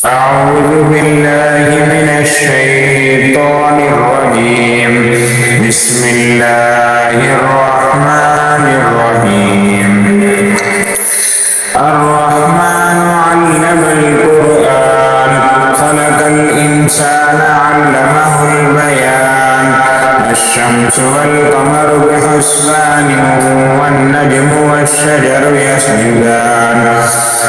أعوذ بالله من الشيطان الرجيم. بسم الله الرحمن الرحيم. الرحمن علم القرآن خلق الإنسان علمه البيان. الشمس والقمر بحسبان والنجم والشجر يسجدان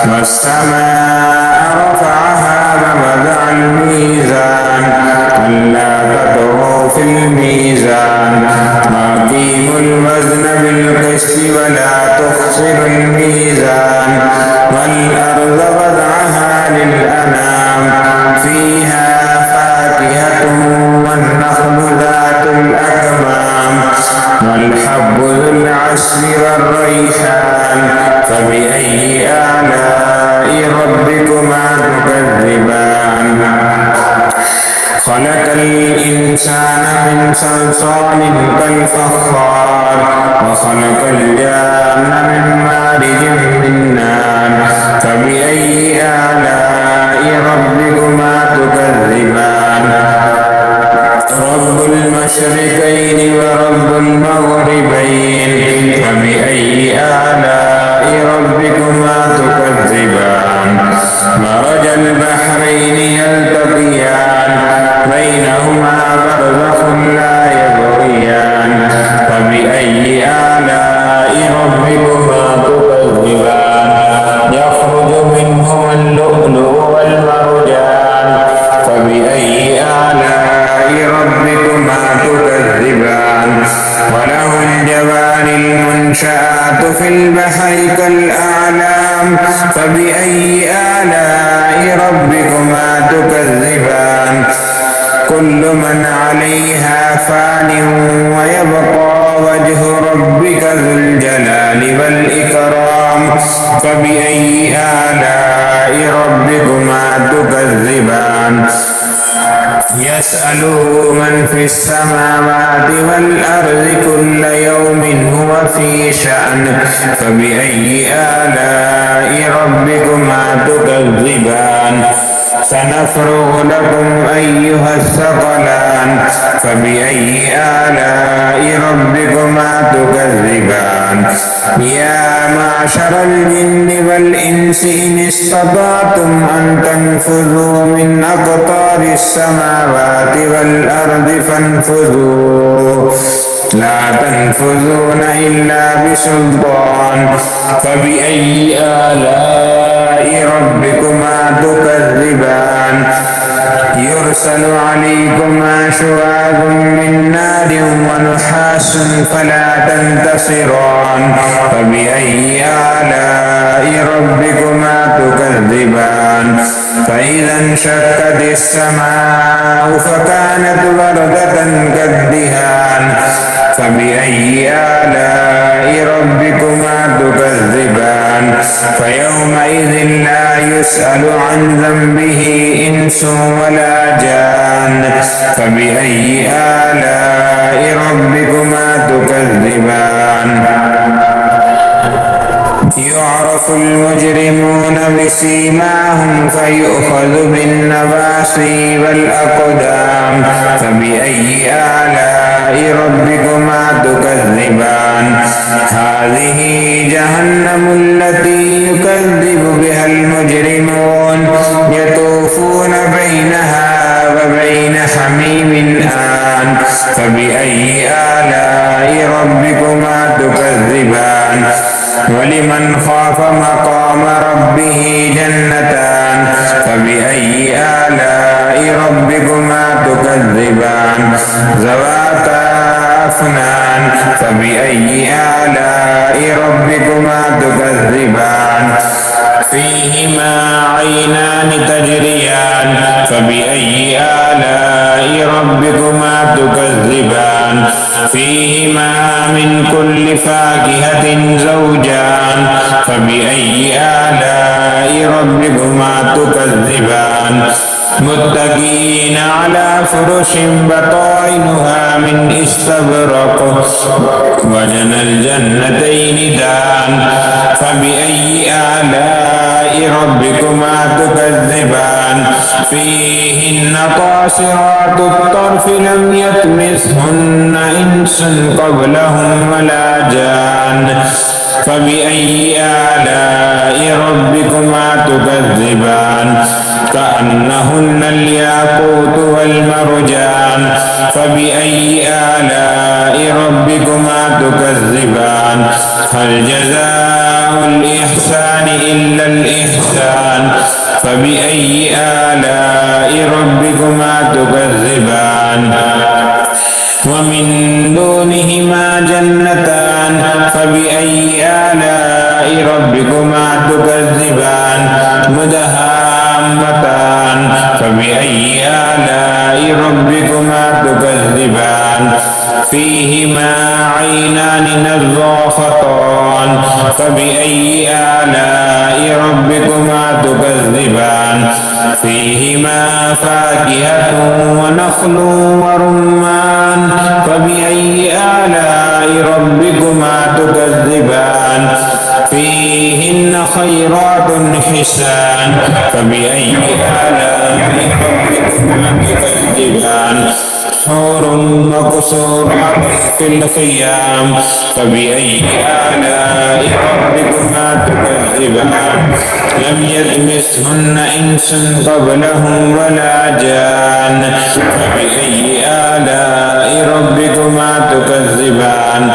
والسماء رفعها ووضع الميزان ألا تطغوا في الميزان وأقيموا الوزن بالقسط ولا تخسروا الميزان والأرض وضعها للأنام فيها فاكهة والنخل ذات الأكمام والحب ذو العصف والريحان فبأي آلاء ربكما تكذبان. خلق الإنسان من صلصال كالفخار وخلق الجان من مارج من نار فبأي آلاء ربكما تكذبان. رب المشرقين ورب المغربين فبأي آلاء ربكما تكذبان. مرج البحرين يلتقيان بينهما برزخ لا يبغيان فبأي آلاء ربكما تكذبان. يخرج منهما اللؤلؤ والمرجان فبأي آلاء ربكما تكذبان. وله الجوار المنشآت في البحر كالأعلام فبأي آلاء ربكما تكذبان. كل من عليها فان ويبقى وجه ربك ذو الجلال والإكرام فبأي آلاء ربكما تكذبان. يسأله من في السماوات والأرض كل يوم هو في شأن فبأي آلاء ربكما تكذبان. سنفرغ لكم أيها الثقلان فبأي آلاء ربكما تكذبان. يا معشر الجن والإنس إن استطعتم أن تنفذوا من أقطار السماوات والأرض فانفذوا لا تنفذون إلا بسلطان فبأي آلاء ربكما تكذبان. يرسل عليكما شواظ من نار ونحاس فلا تنتصران فبأي آلاء ربكما تكذبان. فإذا انشقت السماء فكانت وردة كالدهان فبأي آلاء ربكما تكذبان. فيومئذ لا يسأل عن ذنبه إنس ولا جان فبأي آلاء ربكما تكذبان. يعرف المجرمون بسيماهم فيؤخذ بالنواصي والأقدام فبأي آلاء ربكما تكذبان. هذه جهنم التي يكذب بها المجرمون يطوفون بينها وبين حميم آن فبأي آلاء ربكما تكذبان. ولمن خاف مقام ربه جنتان فبأي آلاء ربكما تكذبان. ذواتا أفنان فبأي آلاء ربكما تكذبان. فيهما عينان تجريان فبأي آلاء ربكما تكذبان. فيهما من كل فاكهة زوجان فبأي آلاء ربكما تكذبان. متكئين على فرش بطائنها من استبرق وجنى الجنتين دان فبأي آلاء ربكما تكذبان فيهن قاصرات الطرف لم يطمثهن إنس قبلهم ولا جان فبأي آلاء ربكما تكذبان كأنهن الياقوت والمرجان فبأي آلاء ربكما تكذبان هل جزاء الإحسان إلا الإحسان فبأي آلاء ربكما تكذبان ومن دونهما جنتان فبأي آلاء ربكما تكذبان مدهامتان فبأي آلاء ربكما تكذبان فيهما عينان نضاختان فبأي آلاء ربكما تكذبان فيهما فاكهة ونخل ورمان فبأي آلاء ربكما تكذبان فيهن خيرات حسان فبأي آلاء ربكما تكذبان حور مقصورات في الخيام فبأي آلاء ربكما تكذبان لم يطمثهن إنس قبلهم ولا جان فبأي آلاء ربكما تكذبان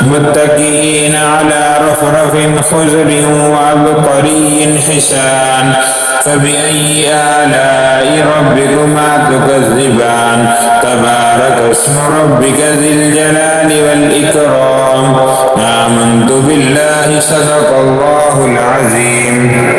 متكئين على رفرف خضر وعبقري حسان فبأي آلاء ربكما تكذبان تبارك اسم ربك ذي الجلال والإكرام آمنت بالله صدق الله العظيم.